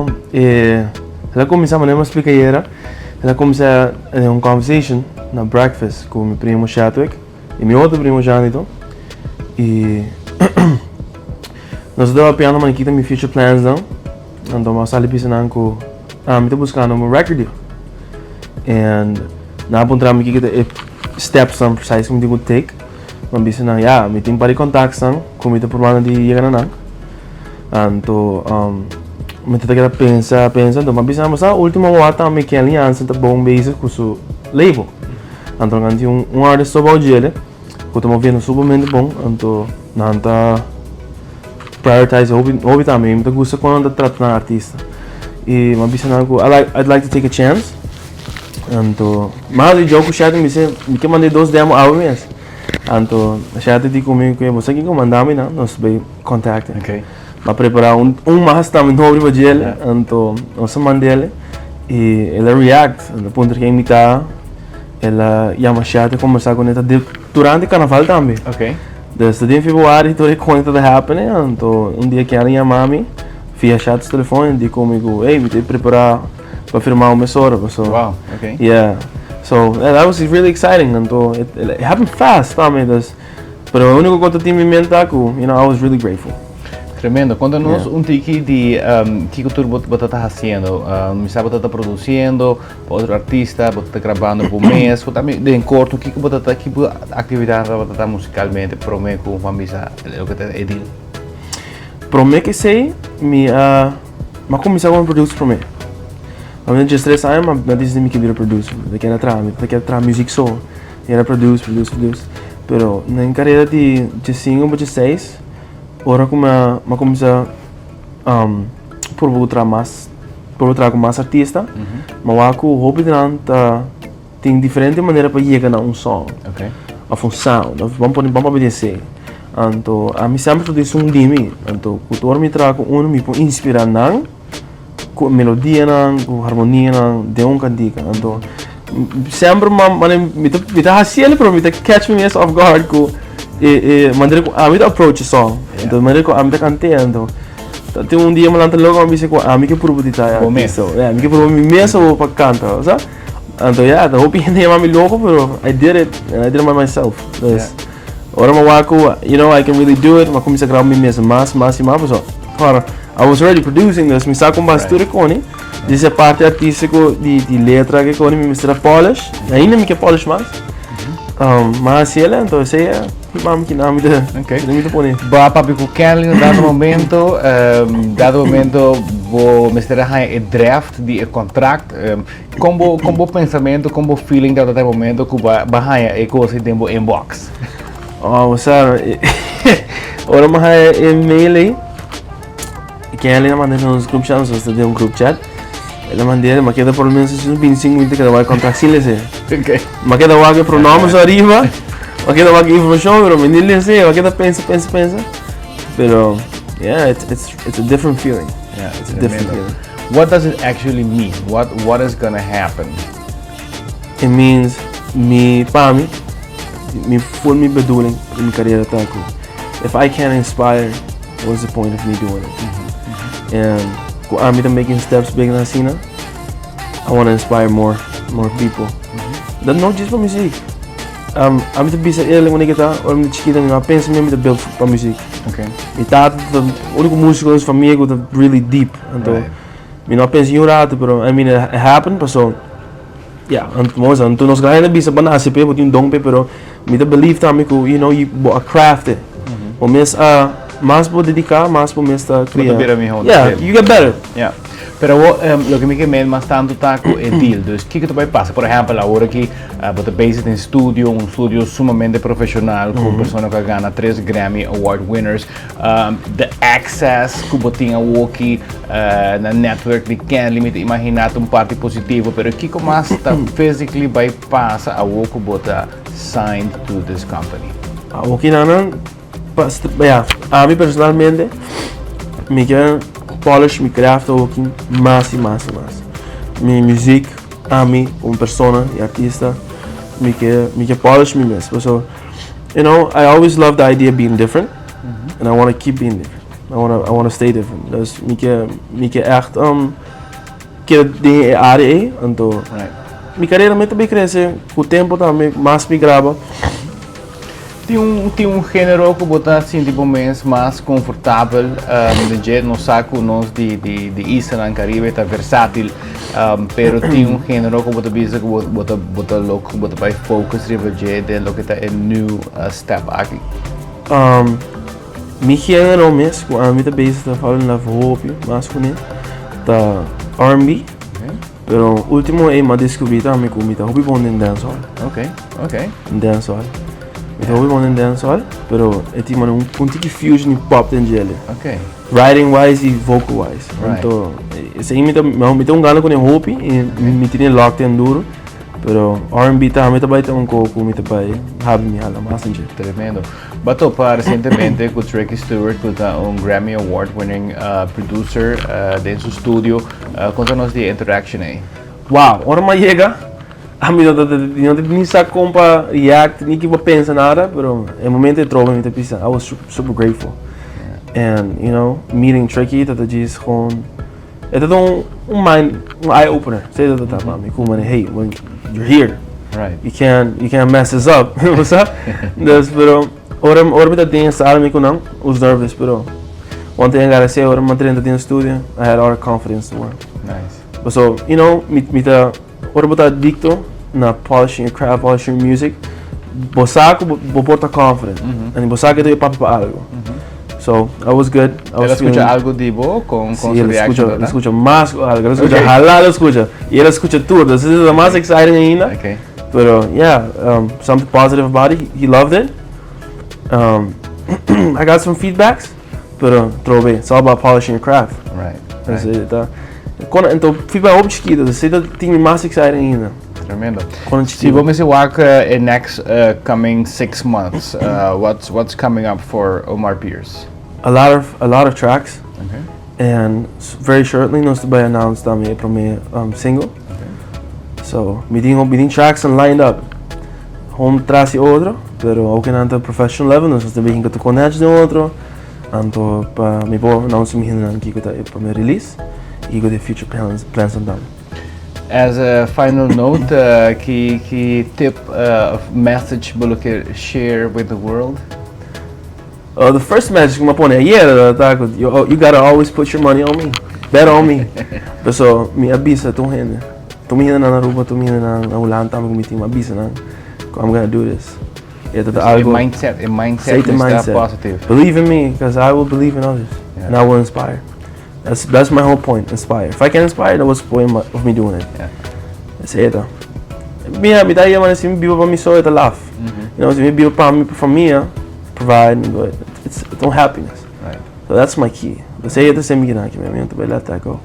know, ela começa a maneira uma explicadeira, ela começa uma conversation na breakfast com meu primo Jeandrick e meu outro primo Jeandrick, e nós estamos apenas uma aqui também future plans não, então nós ali pensando com me estou buscando um record deal, and na apontar aqui que steps são precise que me digo take, mas pensando me tem para contato são, como estou problema de chegar na então me tenta pensar, então mas pensamos a última hora também Kenley Jansen tá bom base com seu label, então tem um artista sobre o dia, que estamos vendo super bom, então não tá prioritize hobby também, me gusta quando trata na artista, e mas pensando I'd like to take a chance, então mas o jogo chat me que mandei 2 demo ao mês, então chat de comigo que você que comandar-me não, nós vai contact. Okay. Para preparar mais também novo para ele, então nós mandei e ela react, no ponto que imitar, ela chama chat conversar com ela durante o carnaval também. Okay. Desde fevereiro toda conta da happening, então dia que ela chama-me, via chat de telefone, diz comigo, me tem que preparar para firmar uma hora, so. Wow. Okay. Yeah, so that was really exciting, então it happened fast também, mas o único que eu tinha em mente I was really grateful. Tremendo. Conta-nos um tiki de que tu você está fazendo. Me sabe você está produzindo, outro artista, você está gravando por mês, também de corto, que você está que atividade você está musicalmente, prometo com a misa, o que é edil. Prometo que sei, mas começar a produzir para mim. A minha just 3 anos, mas disse que vira producer, eu quero entrar music soul, eu produce, pero na carreira de 5 ou de 6 ora como começa por mais com mais artista, mas o hobby tem diferente maneira para chegar a um som, a função, vamos obedecer. Então a mim sempre produz dimi, então quando me trago me pode inspirar com melodia com harmonia de cantiga, então sempre me tá assim para me catch me off guard com maneira que a approach song, então maneira que a mim cantei, então tem dia me lança logo a mim que a mim que provo de tá, me que provo me mesmo para cantar, sabe? Então the hope ainda é mais louco, pero I did it by myself. Ora I can really do it, mas comecei a gravar me mesmo mais, so claro, I was already producing this, me saco bastante com ele, dessa parte artística de letra que com ele me mistura polish, ainda me que polish mais. Mas ele então vamos que não me dá muito bom. Ba papi com Kenley dado momento vou misturar o draft de contract, como pensamento, como feeling dado momento que vai coisa em tempo inbox. Sabe, ora mas e-mail aí, Kenley mandou nos group chat, nós temos um group chat. Ela mandou, mas queda por lo menos 25 minutos que vai contract silêncio. Okay. Mas queda vaga pronomes arriba, mas queda vaga informação, pero me diz mas queda pensa. Pero it's a different feeling. Yeah, it's a different feeling. What does it actually mean? What is gonna happen? It means me full me bedoeling in my carrière taco. If I can't inspire, what's the point of me doing it? And I'm making steps big na cena. I want to inspire more people. That not just for music. I'm to be eerlijk wanneer ik het or met chiquita, maar pensa mesmo de build para music. Okay. E tá o único músico is van mij dat really deep. Então, me não pensa em rato, pero I mean it happened, so então nós ganhamos bisa para nascer, porque tem dom, pero me da believe também que you craft it. O mês mais por dedicar, mais por mês criar. You get better. Yeah. Pero lo que me queda más tanto taco es deal. Entonces, ¿qué te va a pasar? Por ejemplo, ahora que você base en estudio, un estudio sumamente profesional, con personas que gana 3 Grammy Award winners, the access que você tem aqui na network de Kenley, me imaginar parte positivo, pero ¿qué más physically vai passar a que você signed to this company? Okay, a mí personalmente, me queda polish, me craft working más. Mi music, a mí como persona y artista, me que polish me mesmo. So, I always love the idea of being different, and I want to keep being different. I wanna stay different. Dus ik echt que de área então Right. minha carreira muito bem cresce com o tempo também mais me grava. Tem um gênero que você assim tipo mais confortável, de jeito no saco nós de Isla no Caribe tá versátil, pero tem um gênero que você pensa que você louco, você vai focus river jeito de lo que tá é new step aqui. Mi gênero mesmo, a minha base tá falando na hope, mas com ele tá R&B. Pero último é uma descoberta me com mita hobby bom em dancehall. Okay. Dancehall. Mita hobby bom em dancehall, pero é tipo um ponto de fusion pop tem gele. Okay. Writing wise e vocal wise. Right. Então, esse aí mita um gana com o hope e me tinha locked in duro. Pero R&B tá mita vai ter um coco, mita vai have me hala mais em jeito. Tremendo. Bato pa recientemente com Ricky Stewart, que é Grammy Award winning producer dentro do estúdio. Conta-nos de interaction aí. Wow, ora mais chega. A mim não nem sabe como react, nem que vou pensar nada, pero é momento de troca, me pisa. I was super grateful. And you know, meeting Tricky, that diz com é todo um eye opener. Sei that tá para mim, como hey, when you're here, Right. you can't mess this up. What's up? Pero ora me tá tem essa alma com não, os nervous, pero one thing I gotta say, ora me treino dentro do studio, I had all the confidence to work. Nice. But so, you know, me tá ora me tá adicto na polishing your craft, polishing your music. Bosaco, porta confident. And bosaco tem papo para algo. So, I was good. Ela escuta algo de boa com sí, sua reaction? ela escuta mais algo, ela escuta ela escuta. E ela escuta tudo. This is the most exciting ainda. Okay. But yeah, something positive about it. He loved it. I got some feedbacks. But trove, it's all about polishing your craft. Right. That's it. Então, feedback obscuro. This is the thing most exciting ainda. Tremendo. Se vamos work in next coming 6 months, what's coming up for Omar Pierce? A lot of tracks. Okay. And very shortly nós vai announce também para meu single. Okay. So, me tem tracks lined up. Traz outro, pero ao que não professional level, nós também que connect de outro. Então, para me vou announce me aqui que tá para meu release e the future plans on them. As a final note, que tip of message you can share with the world? The first message que me pone you gotta always put your money on me, bet on me. So, me avisa tu me na rua, tu me na ulanta, me avisa I'm gonna do this. A mindset is positive. Believe in me, because I will believe in others, and I will inspire. That's my whole point. Inspire. If I can inspire, then what's the point of me doing it? Yeah. That's it. Me daí eu assim bibo para mim só é laugh. You know, me bibo para mim provide it's happiness. Right. So that's my key. That's it. That's me que não, que me vai let that go.